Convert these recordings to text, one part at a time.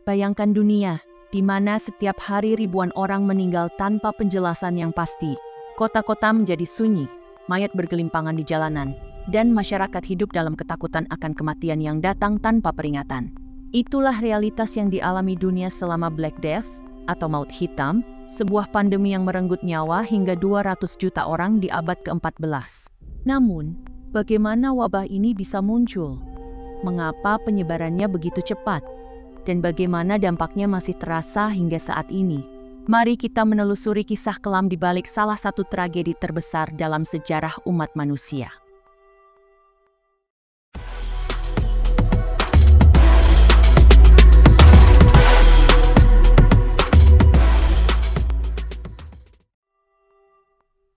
Bayangkan dunia, di mana setiap hari ribuan orang meninggal tanpa penjelasan yang pasti. Kota-kota menjadi sunyi, mayat bergelimpangan di jalanan, dan masyarakat hidup dalam ketakutan akan kematian yang datang tanpa peringatan. Itulah realitas yang dialami dunia selama Black Death, atau maut hitam, sebuah pandemi yang merenggut nyawa hingga 200 juta orang di abad ke-14. Namun, bagaimana wabah ini bisa muncul? Mengapa penyebarannya begitu cepat? Dan bagaimana dampaknya masih terasa hingga saat ini? Mari kita menelusuri kisah kelam di balik salah satu tragedi terbesar dalam sejarah umat manusia.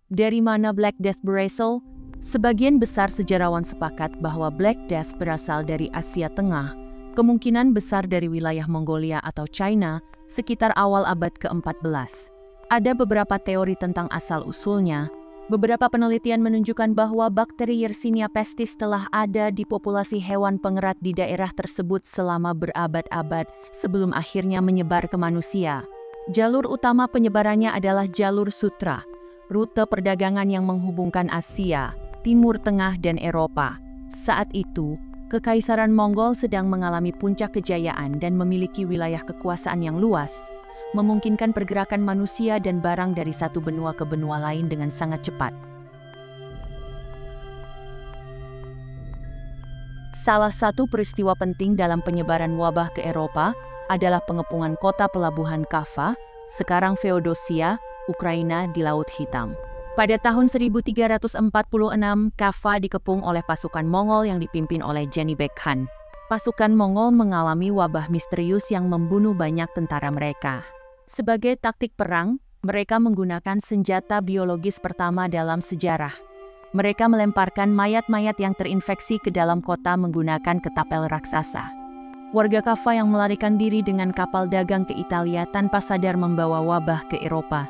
Dari mana Black Death berasal? Sebagian besar sejarawan sepakat bahwa Black Death berasal dari Asia Tengah, kemungkinan besar dari wilayah Mongolia atau China, sekitar awal abad ke-14. Ada beberapa teori tentang asal-usulnya. Beberapa penelitian menunjukkan bahwa bakteri Yersinia pestis telah ada di populasi hewan pengerat di daerah tersebut selama berabad-abad sebelum akhirnya menyebar ke manusia. Jalur utama penyebarannya adalah jalur sutra, rute perdagangan yang menghubungkan Asia, Timur Tengah, dan Eropa. Saat itu, Kekaisaran Mongol sedang mengalami puncak kejayaan dan memiliki wilayah kekuasaan yang luas, memungkinkan pergerakan manusia dan barang dari satu benua ke benua lain dengan sangat cepat. Salah satu peristiwa penting dalam penyebaran wabah ke Eropa adalah pengepungan kota pelabuhan Kaffa, sekarang Feodosia, Ukraina, di Laut Hitam. Pada tahun 1346, Kaffa dikepung oleh pasukan Mongol yang dipimpin oleh Genghis Khan. Pasukan Mongol mengalami wabah misterius yang membunuh banyak tentara mereka. Sebagai taktik perang, mereka menggunakan senjata biologis pertama dalam sejarah. Mereka melemparkan mayat-mayat yang terinfeksi ke dalam kota menggunakan ketapel raksasa. Warga Kaffa yang melarikan diri dengan kapal dagang ke Italia tanpa sadar membawa wabah ke Eropa.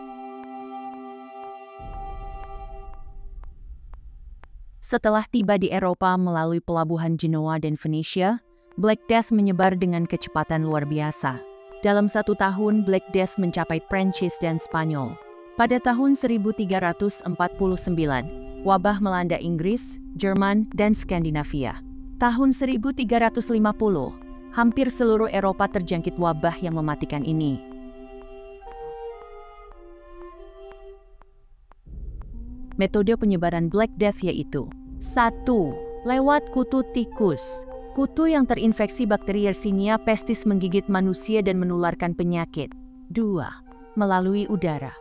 Setelah tiba di Eropa melalui pelabuhan Genoa dan Venesia, Black Death menyebar dengan kecepatan luar biasa. Dalam 1 tahun, Black Death mencapai Prancis dan Spanyol. Pada tahun 1349, wabah melanda Inggris, Jerman, dan Skandinavia. Tahun 1350, hampir seluruh Eropa terjangkit wabah yang mematikan ini. Metode penyebaran Black Death yaitu 1. Lewat kutu tikus. Kutu yang terinfeksi bakteri Yersinia pestis menggigit manusia dan menularkan penyakit. 2. Melalui udara.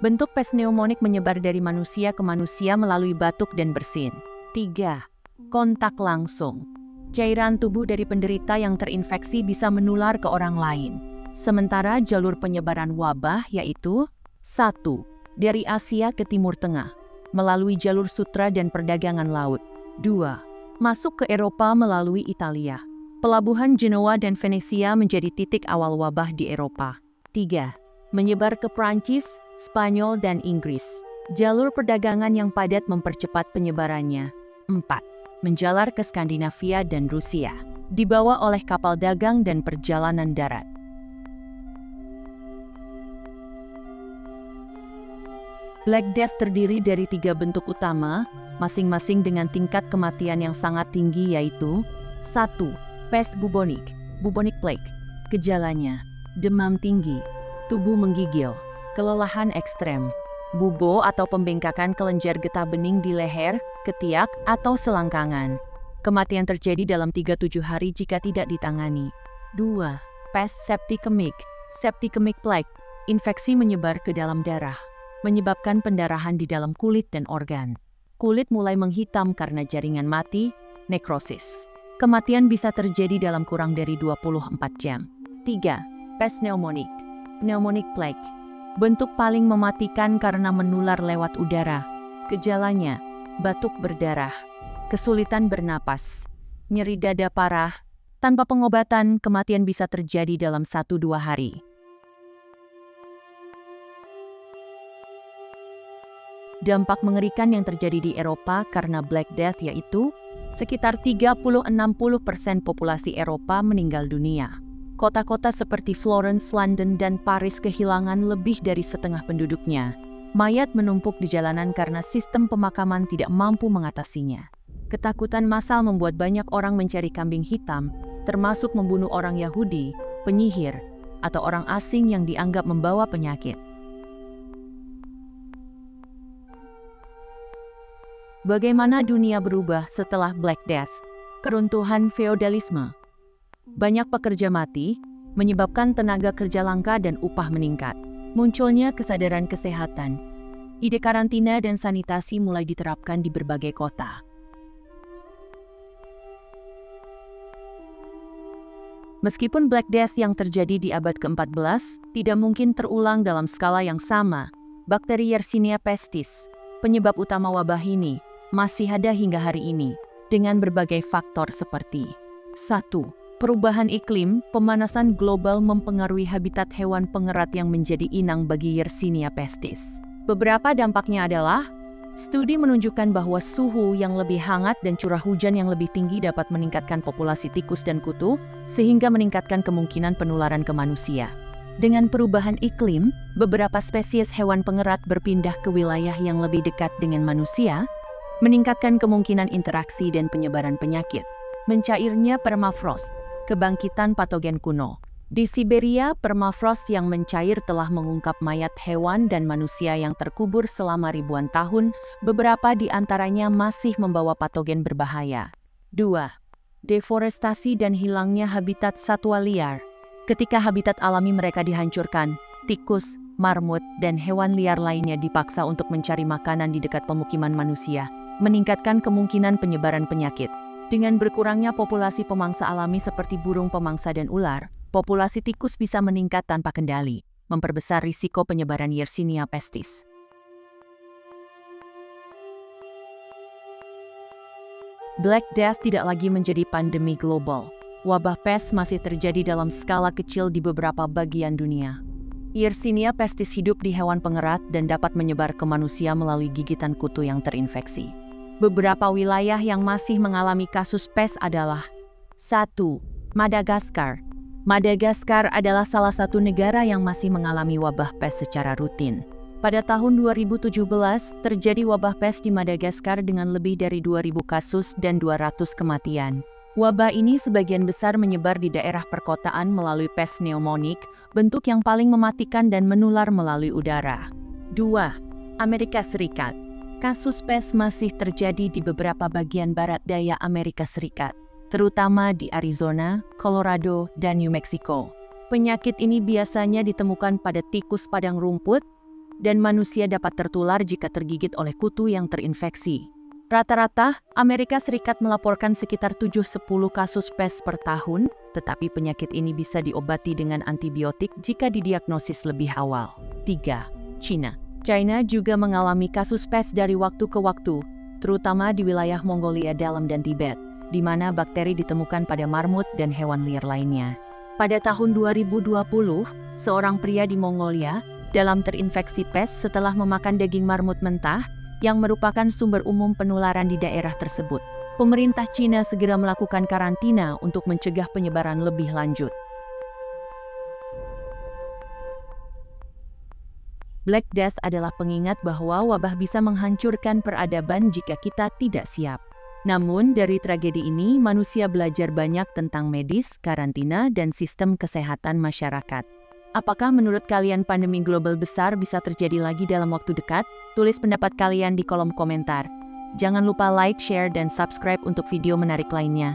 Bentuk pes pneumonik menyebar dari manusia ke manusia melalui batuk dan bersin. 3. Kontak langsung. Cairan tubuh dari penderita yang terinfeksi bisa menular ke orang lain. Sementara jalur penyebaran wabah yaitu 1. Dari Asia ke Timur Tengah, melalui jalur sutra dan perdagangan laut. 2. Masuk ke Eropa melalui Italia. Pelabuhan Genoa dan Venesia menjadi titik awal wabah di Eropa. 3. Menyebar ke Prancis, Spanyol, dan Inggris. Jalur perdagangan yang padat mempercepat penyebarannya. 4. Menjalar ke Skandinavia dan Rusia. Dibawa oleh kapal dagang dan perjalanan darat. Black Death terdiri dari 3 bentuk utama, masing-masing dengan tingkat kematian yang sangat tinggi yaitu 1. Pes bubonik, bubonic plague. Gejalanya, demam tinggi, tubuh menggigil, kelelahan ekstrem, bubo atau pembengkakan kelenjar getah bening di leher, ketiak, atau selangkangan. Kematian terjadi dalam 3-7 hari jika tidak ditangani. 2. Pes septicemic, septicemic plague. Infeksi menyebar ke dalam darah, menyebabkan pendarahan di dalam kulit dan organ. Kulit mulai menghitam karena jaringan mati, nekrosis. Kematian bisa terjadi dalam kurang dari 24 jam. 3. Pes pneumonik, pneumonic plague. Bentuk paling mematikan karena menular lewat udara. Gejalanya, batuk berdarah, kesulitan bernapas, nyeri dada parah. Tanpa pengobatan, kematian bisa terjadi dalam 1-2 hari. Dampak mengerikan yang terjadi di Eropa karena Black Death yaitu sekitar 30-60% populasi Eropa meninggal dunia. Kota-kota seperti Florence, London, dan Paris kehilangan lebih dari setengah penduduknya. Mayat menumpuk di jalanan karena sistem pemakaman tidak mampu mengatasinya. Ketakutan massal membuat banyak orang mencari kambing hitam, termasuk membunuh orang Yahudi, penyihir, atau orang asing yang dianggap membawa penyakit. Bagaimana dunia berubah setelah Black Death? Keruntuhan feodalisme. Banyak pekerja mati, menyebabkan tenaga kerja langka dan upah meningkat. Munculnya kesadaran kesehatan. Ide karantina dan sanitasi mulai diterapkan di berbagai kota. Meskipun Black Death yang terjadi di abad ke-14 tidak mungkin terulang dalam skala yang sama, bakteri Yersinia pestis, penyebab utama wabah ini, masih ada hingga hari ini, dengan berbagai faktor seperti 1. Perubahan iklim, pemanasan global mempengaruhi habitat hewan pengerat yang menjadi inang bagi Yersinia pestis. Beberapa dampaknya adalah, studi menunjukkan bahwa suhu yang lebih hangat dan curah hujan yang lebih tinggi dapat meningkatkan populasi tikus dan kutu, sehingga meningkatkan kemungkinan penularan ke manusia. Dengan perubahan iklim, beberapa spesies hewan pengerat berpindah ke wilayah yang lebih dekat dengan manusia, meningkatkan kemungkinan interaksi dan penyebaran penyakit. Mencairnya permafrost, kebangkitan patogen kuno. Di Siberia, permafrost yang mencair telah mengungkap mayat hewan dan manusia yang terkubur selama ribuan tahun, beberapa di antaranya masih membawa patogen berbahaya. 2. Deforestasi dan hilangnya habitat satwa liar. Ketika habitat alami mereka dihancurkan, tikus, marmut, dan hewan liar lainnya dipaksa untuk mencari makanan di dekat pemukiman manusia, meningkatkan kemungkinan penyebaran penyakit. Dengan berkurangnya populasi pemangsa alami seperti burung pemangsa dan ular, populasi tikus bisa meningkat tanpa kendali, memperbesar risiko penyebaran Yersinia pestis. Black Death tidak lagi menjadi pandemi global. Wabah pes masih terjadi dalam skala kecil di beberapa bagian dunia. Yersinia pestis hidup di hewan pengerat dan dapat menyebar ke manusia melalui gigitan kutu yang terinfeksi. Beberapa wilayah yang masih mengalami kasus pes adalah 1. Madagaskar. Madagaskar adalah salah satu negara yang masih mengalami wabah pes secara rutin. Pada tahun 2017, terjadi wabah pes di Madagaskar dengan lebih dari 2.000 kasus dan 200 kematian. Wabah ini sebagian besar menyebar di daerah perkotaan melalui pes pneumonik, bentuk yang paling mematikan dan menular melalui udara. 2. Amerika Serikat. Kasus pes masih terjadi di beberapa bagian barat daya Amerika Serikat, terutama di Arizona, Colorado, dan New Mexico. Penyakit ini biasanya ditemukan pada tikus padang rumput, dan manusia dapat tertular jika tergigit oleh kutu yang terinfeksi. Rata-rata, Amerika Serikat melaporkan sekitar 7-10 kasus pes per tahun, tetapi penyakit ini bisa diobati dengan antibiotik jika didiagnosis lebih awal. 3. China. China juga mengalami kasus pes dari waktu ke waktu, terutama di wilayah Mongolia Dalam dan Tibet, di mana bakteri ditemukan pada marmut dan hewan liar lainnya. Pada tahun 2020, seorang pria di Mongolia Dalam terinfeksi pes setelah memakan daging marmut mentah, yang merupakan sumber umum penularan di daerah tersebut. Pemerintah Cina segera melakukan karantina untuk mencegah penyebaran lebih lanjut. Black Death adalah pengingat bahwa wabah bisa menghancurkan peradaban jika kita tidak siap. Namun, dari tragedi ini, manusia belajar banyak tentang medis, karantina, dan sistem kesehatan masyarakat. Apakah menurut kalian pandemi global besar bisa terjadi lagi dalam waktu dekat? Tulis pendapat kalian di kolom komentar. Jangan lupa like, share, dan subscribe untuk video menarik lainnya.